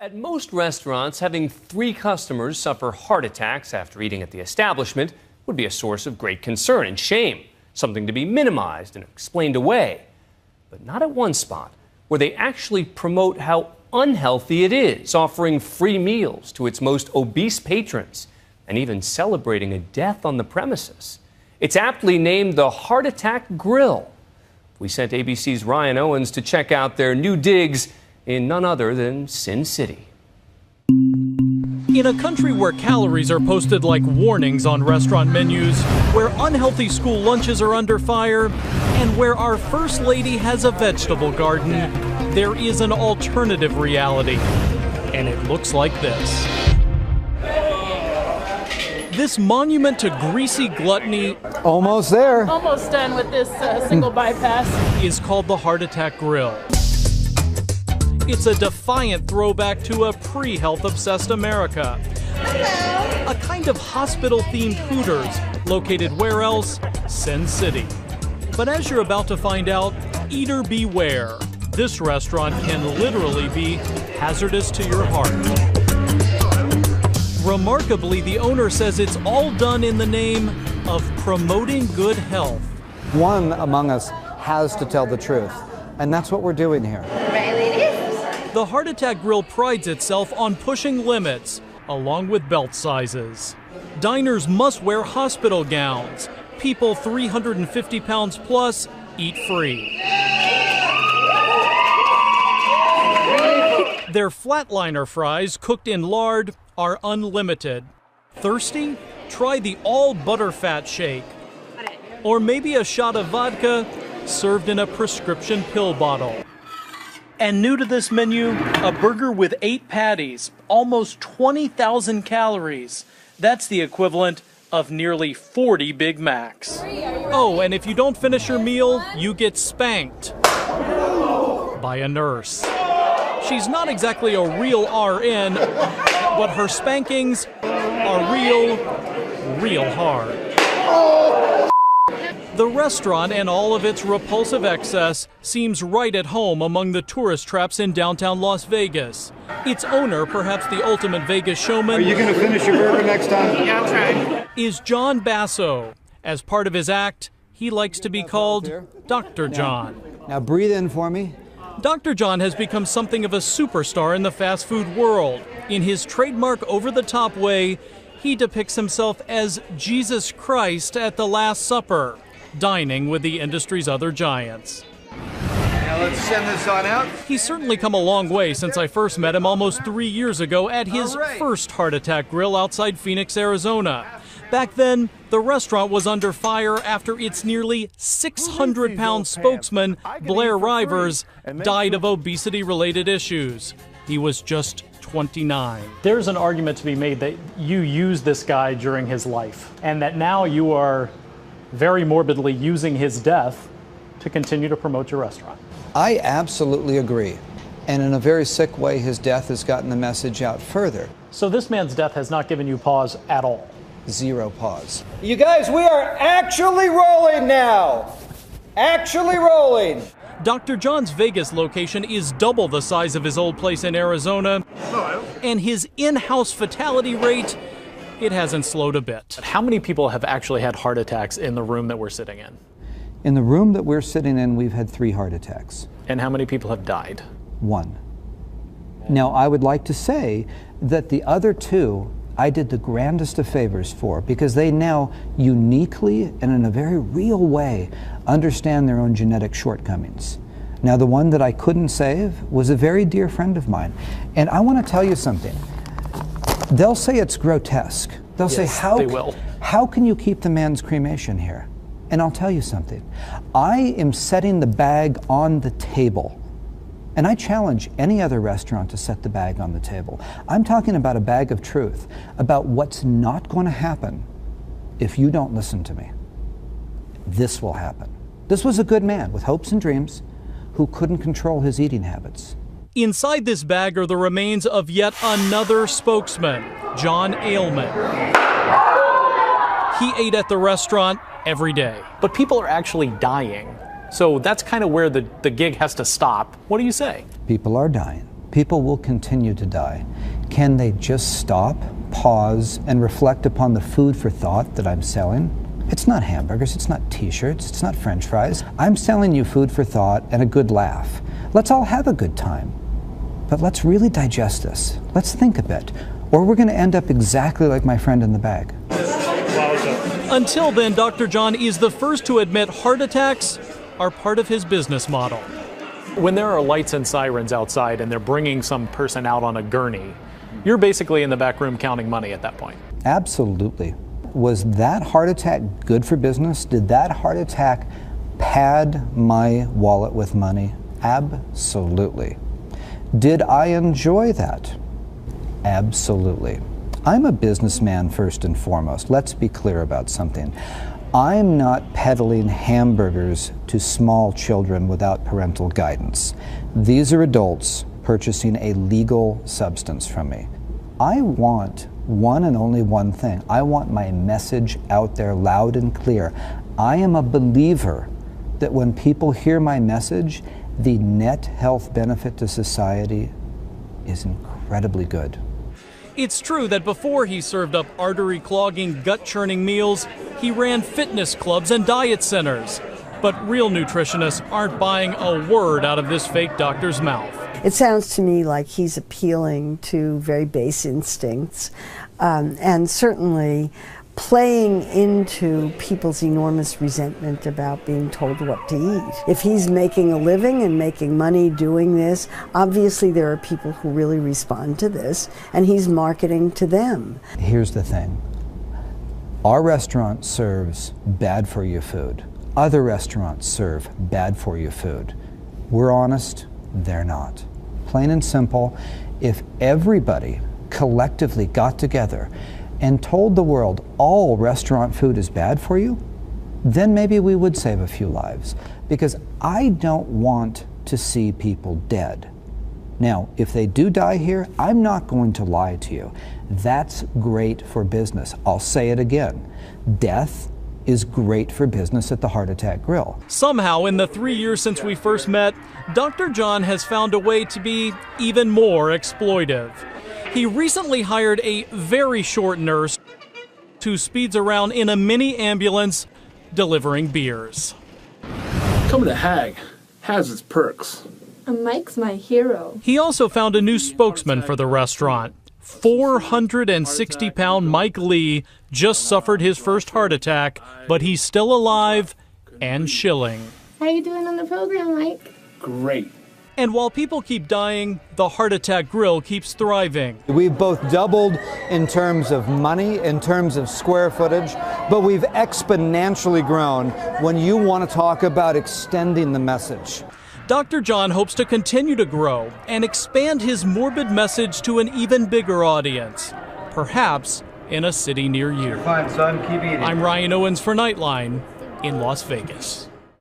At most restaurants, having 3 customers suffer heart attacks after eating at the establishment would be a source of great concern and shame, something to be minimized and explained away. But not at one spot, where they actually promote how unhealthy it is, offering free meals to its most obese patrons and even celebrating a death on the premises. It's aptly named the Heart Attack Grill. We sent ABC's Ryan Owens to check out their new digs in none other than Sin City. In a country where calories are posted like warnings on restaurant menus, where unhealthy school lunches are under fire, and where our First Lady has a vegetable garden, there is an alternative reality. And it looks like this. This monument to greasy gluttony, almost there, almost done with this single bypass, is called the Heart Attack Grill. It's a defiant throwback to a pre-health obsessed America. A kind of hospital-themed Hooters, located where else? Sin City. But as you're about to find out, eater beware. This restaurant can literally be hazardous to your heart. Remarkably, the owner says it's all done in the name of promoting good health. One among us has to tell the truth, and that's what we're doing here. The Heart Attack Grill prides itself on pushing limits, along with belt sizes. Diners must wear hospital gowns. People 350 pounds plus eat free. Their flatliner fries, cooked in lard, are unlimited. Thirsty? Try the all butterfat shake. Or maybe a shot of vodka served in a prescription pill bottle. And new to this menu, a burger with 8 patties, almost 20,000 calories. That's the equivalent of nearly 40 Big Macs. Oh, and if you don't finish your meal, you get spanked by a nurse. She's not exactly a real RN, but her spankings are real hard. The restaurant and all of its repulsive excess seems right at home among the tourist traps in downtown Las Vegas. Its owner, perhaps the ultimate Vegas showman, are you going to finish your burger next time? Yeah, I'll try. Is John Basso. As part of his act, he likes to be called Dr. John. Now breathe in for me. Dr. John has become something of a superstar in the fast food world. In his trademark over-the-top way, he depicts himself as Jesus Christ at the Last Supper, dining with the industry's other giants. Now let's send this on out. He's certainly come a long way since I first met him almost 3 years ago at his first Heart Attack Grill outside Phoenix, Arizona. Back then, the restaurant was under fire after its nearly 600-pound spokesman, Blair Rivers, died of obesity-related issues. He was just 29. There's an argument to be made that you used this guy during his life, and that now you are very morbidly using his death to continue to promote your restaurant. I absolutely agree. And in a very sick way, his death has gotten the message out further. So this man's death has not given you pause at all? 0 pause. You guys, we are actually rolling now. Actually rolling. Dr. John's Vegas location is double the size of his old place in Arizona, and his in-house fatality rate, it hasn't slowed a bit. How many people have actually had heart attacks in the room that we're sitting in? In the room that we're sitting in, we've had 3 heart attacks. And how many people have died? 1. Now, I would like to say that the other 2, I did the grandest of favors for, because they now uniquely and in a very real way understand their own genetic shortcomings. Now, the one that I couldn't save was a very dear friend of mine. And I want to tell you something. They'll say it's grotesque. They'll say, how can you keep the man's cremation here? And I'll tell you something. I am setting the bag on the table. And I challenge any other restaurant to set the bag on the table. I'm talking about a bag of truth, about what's not going to happen if you don't listen to me. This will happen. This was a good man with hopes and dreams who couldn't control his eating habits. Inside this bag are the remains of yet another spokesman, John Ailman. He ate at the restaurant every day. But people are actually dying. So that's kind of where the gig has to stop. What do you say? People are dying. People will continue to die. Can they just stop, pause, and reflect upon the food for thought that I'm selling? It's not hamburgers, it's not t-shirts, it's not french fries. I'm selling you food for thought and a good laugh. Let's all have a good time. But let's really digest this. Let's think a bit, or we're going to end up exactly like my friend in the bag. Until then, Dr. John is the first to admit heart attacks are part of his business model. When there are lights and sirens outside and they're bringing some person out on a gurney, you're basically in the back room counting money at that point. Absolutely. Was that heart attack good for business? Did that heart attack pad my wallet with money? Absolutely. Did I enjoy that? Absolutely. I'm a businessman first and foremost. Let's be clear about something. I'm not peddling hamburgers to small children without parental guidance. These are adults purchasing a legal substance from me. I want one and only one thing. I want my message out there loud and clear. I am a believer that when people hear my message, the net health benefit to society is incredibly good. It's true that before he served up artery-clogging, gut-churning meals, he ran fitness clubs and diet centers. But real nutritionists aren't buying a word out of this fake doctor's mouth. It sounds to me like he's appealing to very base instincts and certainly playing into people's enormous resentment about being told what to eat. If he's making a living and making money doing this, obviously there are people who really respond to this, and he's marketing to them. Here's the thing. Our restaurant serves bad-for-you food. Other restaurants serve bad-for-you food. We're honest, they're not. Plain and simple, if everybody collectively got together and told the world all restaurant food is bad for you, then maybe we would save a few lives. Because I don't want to see people dead. Now, if they do die here, I'm not going to lie to you. That's great for business. I'll say it again. Death is great for business at the Heart Attack Grill. Somehow, in the 3 years since we first met, Dr. John has found a way to be even more exploitive. He recently hired a very short nurse who speeds around in a mini ambulance delivering beers. Coming to Hag has its perks. Mike's my hero. He also found a new spokesman for the restaurant. 460-pound Mike Lee just suffered his first heart attack, but he's still alive and shilling. How you doing on the program, Mike? Great. And while people keep dying, the Heart Attack Grill keeps thriving. We've both doubled in terms of money, in terms of square footage, but we've exponentially grown when you want to talk about extending the message. Dr. John hopes to continue to grow and expand his morbid message to an even bigger audience, perhaps in a city near you. Fine, son. Keep eating. I'm Ryan Owens for Nightline in Las Vegas.